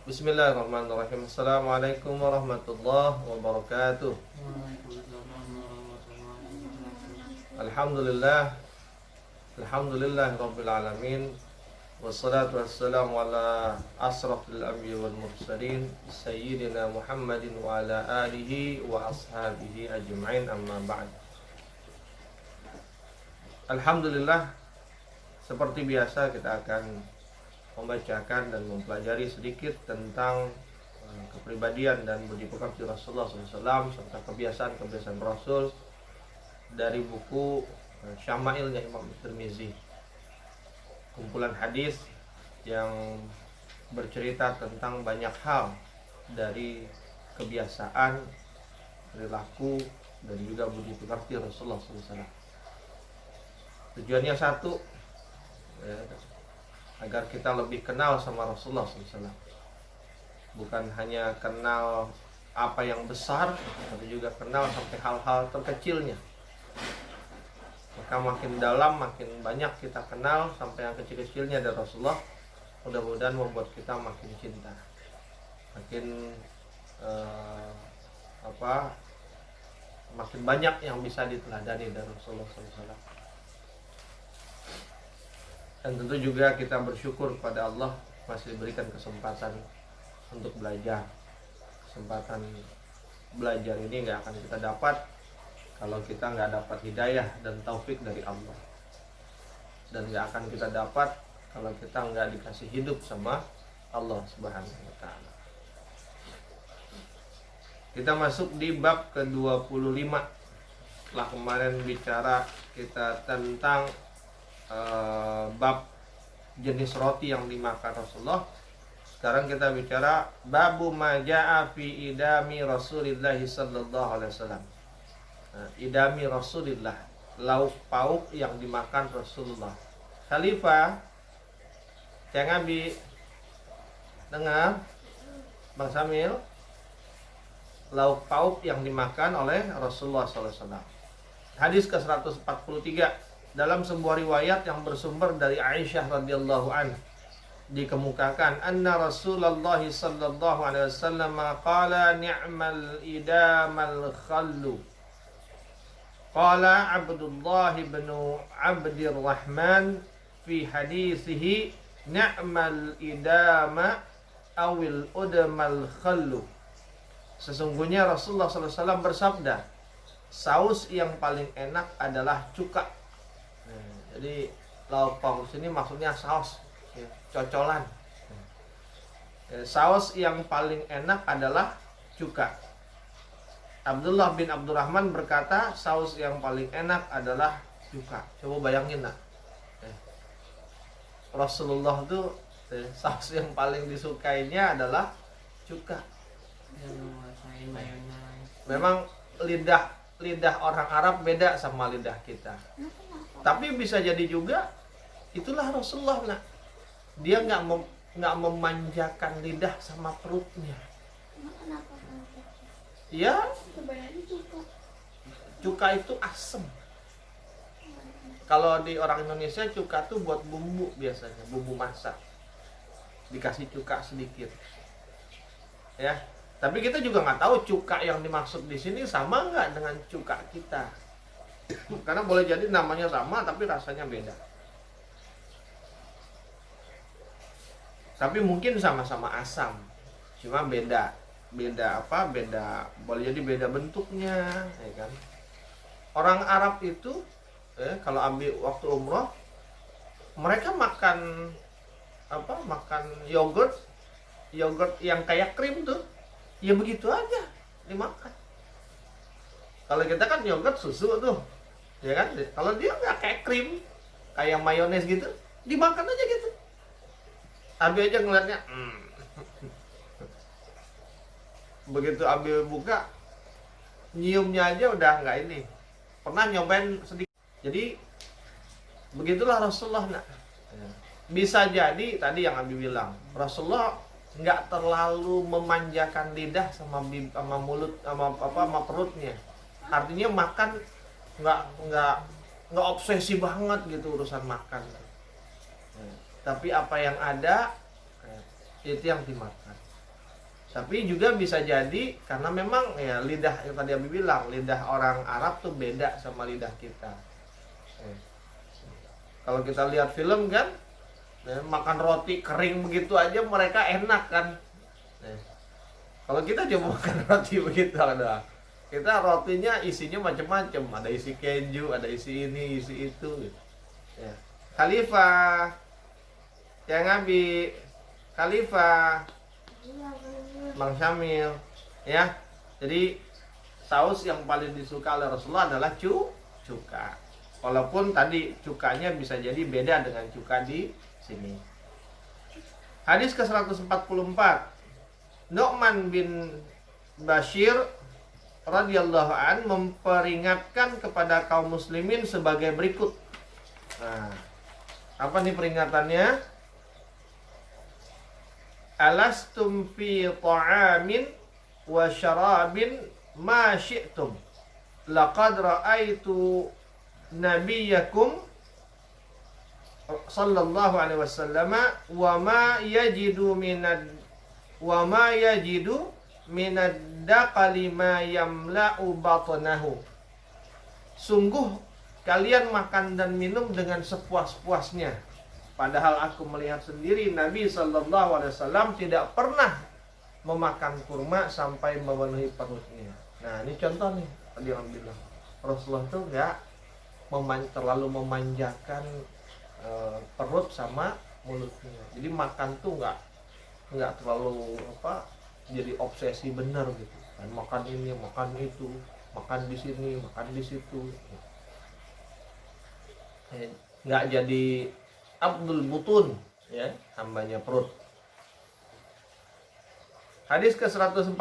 Bismillahirrahmanirrahim. Assalamualaikum warahmatullahi wabarakatuh. Alhamdulillah, alhamdulillah rabbil alamin. Wassalatu wassalamu ala asrafil anbiya wal mursalin sayyidina Muhammadin wa ala alihi wa ashabihi ajma'in, amma ba'd. Alhamdulillah, seperti biasa kita akan membacakan dan mempelajari sedikit tentang kepribadian dan budi pekerti Rasulullah SAW serta kebiasaan-kebiasaan Rasul dari buku Syama'ilnya Imam Tirmizi, kumpulan hadis yang bercerita tentang banyak hal dari kebiasaan, perilaku, dan juga budi pekerti Rasulullah SAW. Tujuannya satu, agar kita lebih kenal sama Rasulullah SAW. Bukan hanya kenal apa yang besar, tapi juga kenal sampai hal-hal terkecilnya. Maka makin dalam, makin banyak kita kenal sampai yang kecil-kecilnya dari Rasulullah. Mudah-mudahan membuat kita makin cinta, makin makin banyak yang bisa diteladani dari Rasulullah SAW. Dan tentu juga kita bersyukur kepada Allah masih diberikan kesempatan untuk belajar. Kesempatan belajar ini nggak akan kita dapat kalau kita nggak dapat hidayah dan taufik dari Allah, dan nggak akan kita dapat kalau kita nggak dikasih hidup sama Allah Subhanahu wa Ta'ala. Kita masuk di bab ke-25. Setelah kemarin bicara kita tentang bab jenis roti yang dimakan Rasulullah, sekarang kita bicara babu ma ja'a fi idami Rasulillah sallallahu alaihi wasallam. Idami Rasulillah, lauk pauk yang dimakan Rasulullah. Khalifah, jangan dengar Bang Samil, lauk pauk yang dimakan oleh Rasulullah SAW. Hadis ke-143 dalam sebuah riwayat yang bersumber dari Aisyah radhiyallahu anha dikemukakan anna Rasulullah sallallahu alaihi wasallam qala ni'mal idamal khallu. Qala Abdullah bin Abdirrahman fi hadisihi ni'mal idama awil udamal khallu. Sesungguhnya Rasulullah SAW bersabda, saus yang paling enak adalah cuka. Jadi lauk pauk sini maksudnya saus, cocolan. Saus yang paling enak adalah cuka. Abdullah bin Abdurrahman berkata, saus yang paling enak adalah cuka. Coba bayangin lah, Rasulullah tuh saus yang paling disukainya adalah cuka. Memang lidah orang Arab beda sama lidah kita. Tapi bisa jadi juga itulah Rasulullah, nah. Dia nggak memanjakan lidah sama perutnya. Ya, cuka itu asem. Kalau di orang Indonesia cuka tuh buat bumbu, biasanya bumbu masak, dikasih cuka sedikit, ya. Tapi kita juga nggak tahu cuka yang dimaksud di sini sama nggak dengan cuka kita, karena boleh jadi namanya sama tapi rasanya beda. Tapi mungkin sama-sama asam, cuma beda boleh jadi beda bentuknya, ya kan. Orang Arab itu kalau ambil waktu umroh, mereka makan yogurt yang kayak krim tuh, ya begitu aja dimakan. Kalau kita kan yogurt susu tuh, ya kan. Kalau dia nggak kayak krim, kayak mayones gitu, dimakan aja gitu. Abi aja ngeliatnya, begitu ambil buka, nyiumnya aja udah nggak ini. Pernah nyobain sedikit. Jadi begitulah Rasulullah, nak. Bisa jadi tadi yang Abi bilang, Rasulullah nggak terlalu memanjakan lidah sama mulut sama perutnya. Artinya makan nggak obsesi banget gitu urusan makan. Tapi apa yang ada itu yang dimakan. Tapi juga bisa jadi karena memang ya lidah yang tadi Abi bilang, lidah orang Arab tuh beda sama lidah kita. Kalau kita lihat film kan, makan roti kering begitu aja mereka enak kan. Kalau kita coba makan roti begitu ada, kita rotinya isinya macam-macam, ada isi keju, ada isi ini, isi itu. Ya. Khalifah, yang Abi, Khalifah, Bang Syamil, ya. Jadi saus yang paling disuka oleh Rasulullah adalah cuka. Walaupun tadi cukanya bisa jadi beda dengan cuka di sini. Hadis ke-144. Nu'man bin Bashir radhiyallahu an memperingatkan kepada kaum muslimin sebagai berikut. Nah, apa nih peringatannya? Alastum fi ta'amin wa syarabin ma syi'tum. Laqad ra'aitu nabiyakum sallallahu alaihi wasallam wa ma yajidu minad daqali ma yamla'u batnahu. Sungguh kalian makan dan minum dengan sepuas-puasnya, padahal aku melihat sendiri Nabi sallallahu alaihi wasallam tidak pernah memakan kurma sampai memenuhi perutnya. Nah, ini contoh nih tadi orang bilang Rasulullah tuh nggak terlalu memanjakan perut sama mulutnya. Jadi makan tuh nggak terlalu jadi obsesi bener gitu. Dan makan ini, makan itu, makan di sini, makan di situ. Nggak jadi Abdul Butun, ya, hambanya perut. Hadis ke-145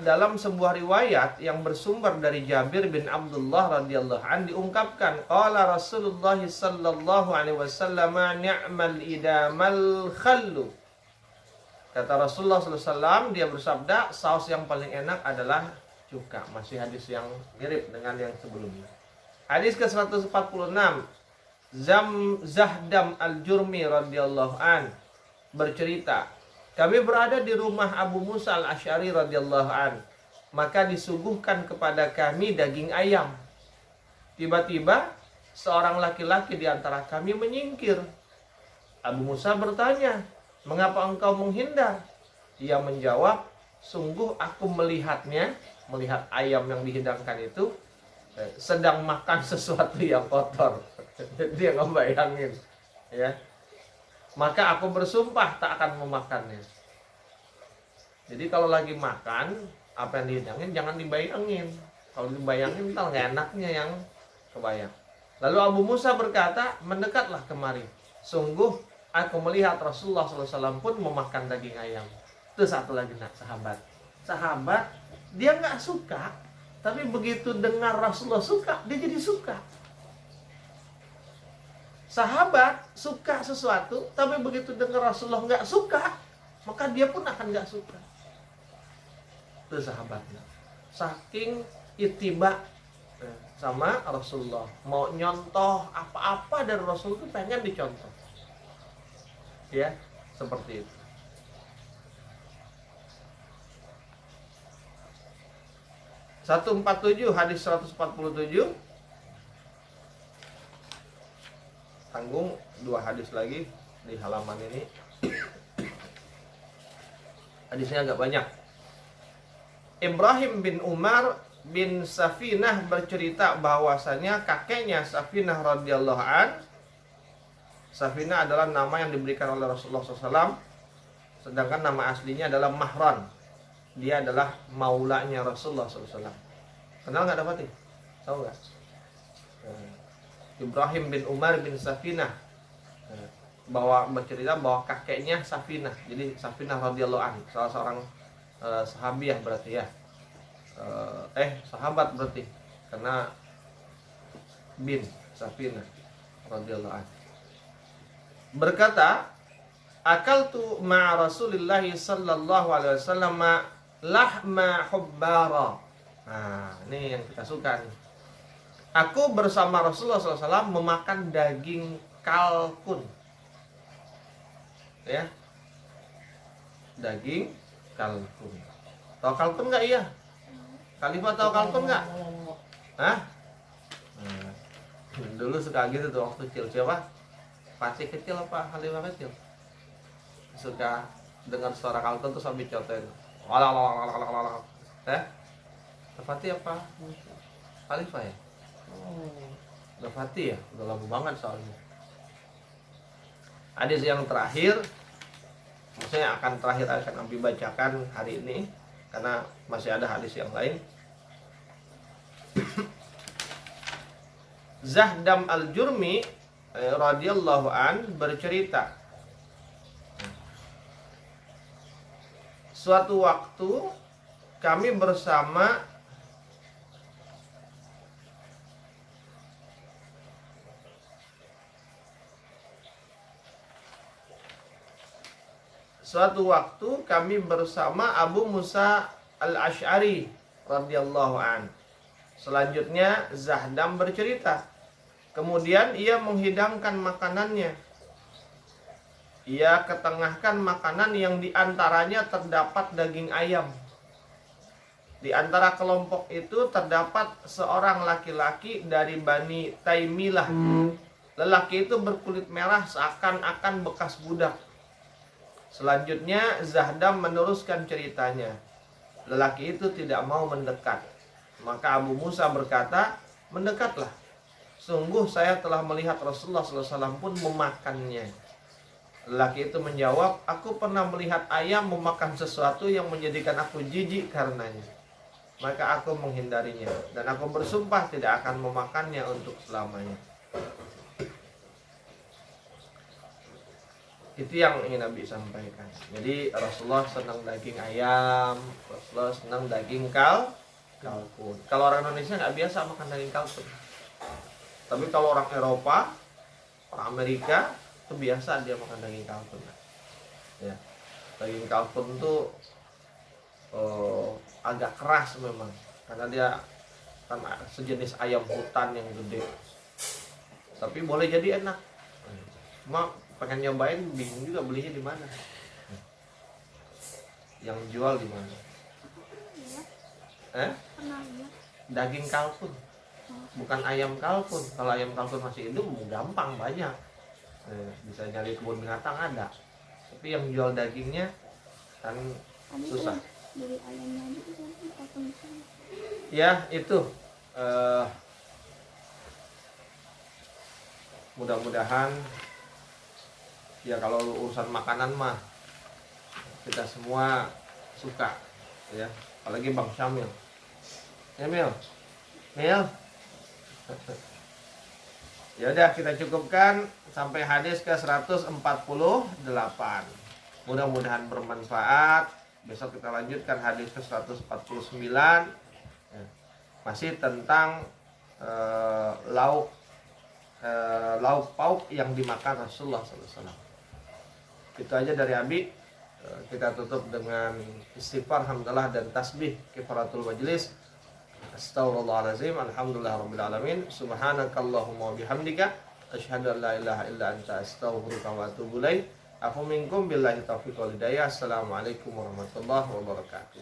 dalam sebuah riwayat yang bersumber dari Jabir bin Abdullah radhiyallahu an diungkapkan qala Rasulullah sallallahu alaihi wasallam ni'mal idamal khallu. Kata Rasulullah sallallahu alaihi wasallam, dia bersabda saus yang paling enak adalah cuka. Masih hadis yang mirip dengan yang sebelumnya. Hadis ke-146 Zahdam al-Jurmi radhiyallahu an bercerita, kami berada di rumah Abu Musa al-Asy'ari radhiyallahu an, maka disuguhkan kepada kami daging ayam. Tiba-tiba seorang laki-laki di antara kami menyingkir. Abu Musa bertanya, mengapa engkau menghindar? Ia menjawab, sungguh aku melihat ayam yang dihidangkan itu sedang makan sesuatu yang kotor. Dia ngebayangin, ya. Maka aku bersumpah tak akan memakannya. Jadi kalau lagi makan apa yang dihidangin jangan dibayangin. Kalau dibayangin entar nggak enaknya yang kebayang. Lalu Abu Musa berkata, mendekatlah kemari. Sungguh aku melihat Rasulullah SAW pun memakan daging ayam. Itu satu lagi sahabat dia nggak suka, tapi begitu dengar Rasulullah suka, dia jadi suka. Sahabat suka sesuatu, tapi begitu dengar Rasulullah nggak suka, maka dia pun akan nggak suka. Itu sahabatnya. Saking ittiba sama Rasulullah, mau nyontoh apa-apa dari Rasul itu pengen dicontoh. Ya, seperti itu. Hadis 147. Tanggung 2 hadis lagi di halaman ini. Hadisnya agak banyak. Ibrahim bin Umar bin Safinah bercerita bahwasanya kakeknya Safinah radhiyallahu an. Safinah adalah nama yang diberikan oleh Rasulullah SAW, sedangkan nama aslinya adalah Mahran. Dia adalah maulanya Rasulullah SAW. Kenal nggak dapat nih? Tahu nggak? Ibrahim bin Umar bin Safinah bercerita bahwa kakeknya Safinah. Jadi Safinah radhiyallahu an, salah seorang sahabiah berarti ya. Sahabat berarti, karena bin Safinah radhiyallahu an. Berkata, akaltu ma'a Rasulillah sallallahu alaihi wasallam lahma hubbara. Nah, ini yang kita suka nih. Aku bersama Rasulullah SAW memakan daging kalkun. Ya. Daging kalkun. Tahu kalkun nggak? Iya. Khalifah tahu kalkun nggak? Hah? Nah, dulu suka gitu tuh waktu kecil. Siapa? Pasti kecil apa Khalifah kecil? Suka dengar suara kalkun tuh sambil coten. Walalalalalalalalal. Fatih apa? Khalifah ya? Udah Fatih ya? Udah lama banget soalnya. Hadis yang terakhir, maksudnya akan Abi bacakan hari ini karena masih ada hadis yang lain. Zahdam al-Jurmi radhiyallahu an bercerita, suatu waktu kami bersama Abu Musa al-Asy'ari radhiyallahu an. Selanjutnya Zahdam bercerita, kemudian ia menghidangkan makanannya. Ia ketengahkan makanan yang diantaranya terdapat daging ayam. Di antara kelompok itu terdapat seorang laki-laki dari Bani Taimilah. Lelaki itu berkulit merah seakan-akan bekas budak. Selanjutnya Zahdam meneruskan ceritanya. Lelaki itu tidak mau mendekat. Maka Abu Musa berkata, mendekatlah. Sungguh saya telah melihat Rasulullah SAW pun memakannya. Lelaki itu menjawab, aku pernah melihat ayam memakan sesuatu yang menjadikan aku jijik karenanya. Maka aku menghindarinya. Dan aku bersumpah tidak akan memakannya untuk selamanya. Itu yang ingin Nabi sampaikan. Jadi Rasulullah senang daging ayam, Rasulullah senang daging kalkun. Kalau orang Indonesia nggak biasa makan daging kalkun. Tapi kalau orang Eropa, orang Amerika, itu biasa dia makan daging kalkun. Ya, daging kalkun tuh agak keras memang, karena dia kan sejenis ayam hutan yang gede. Tapi boleh jadi enak. Cuma pengen nyobain, bingung juga belinya di mana. Yang jual di mana? Daging kalkun, bukan ayam kalkun. Kalau ayam kalkun masih hidup gampang, banyak. Bisa nyari kebun binatang ada. Tapi yang jual dagingnya kan susah. Ya itu mudah-mudahan ya, kalau urusan makanan mah kita semua suka ya, apalagi Bang Syamil. Ya Mil. Ya udah, kita cukupkan sampai hadis ke 148. Mudah-mudahan bermanfaat. Besok kita lanjutkan hadis ke 149. Ya, masih tentang lauk pauk yang dimakan Rasulullah SAW. Itu aja dari Abi. Kita tutup dengan istighfar, hamdalah dan tasbih kifaratul majlis. Astaghfirullahaladzim, alhamdulillahirabbil alamin, subhanakallahumma wa bihamdika asyhadu an la ilaha illa anta astaghfiruka wa atubu ilaik. Afu minkum billahi taufiq wal hidayah. Assalamualaikum warahmatullahi wabarakatuh.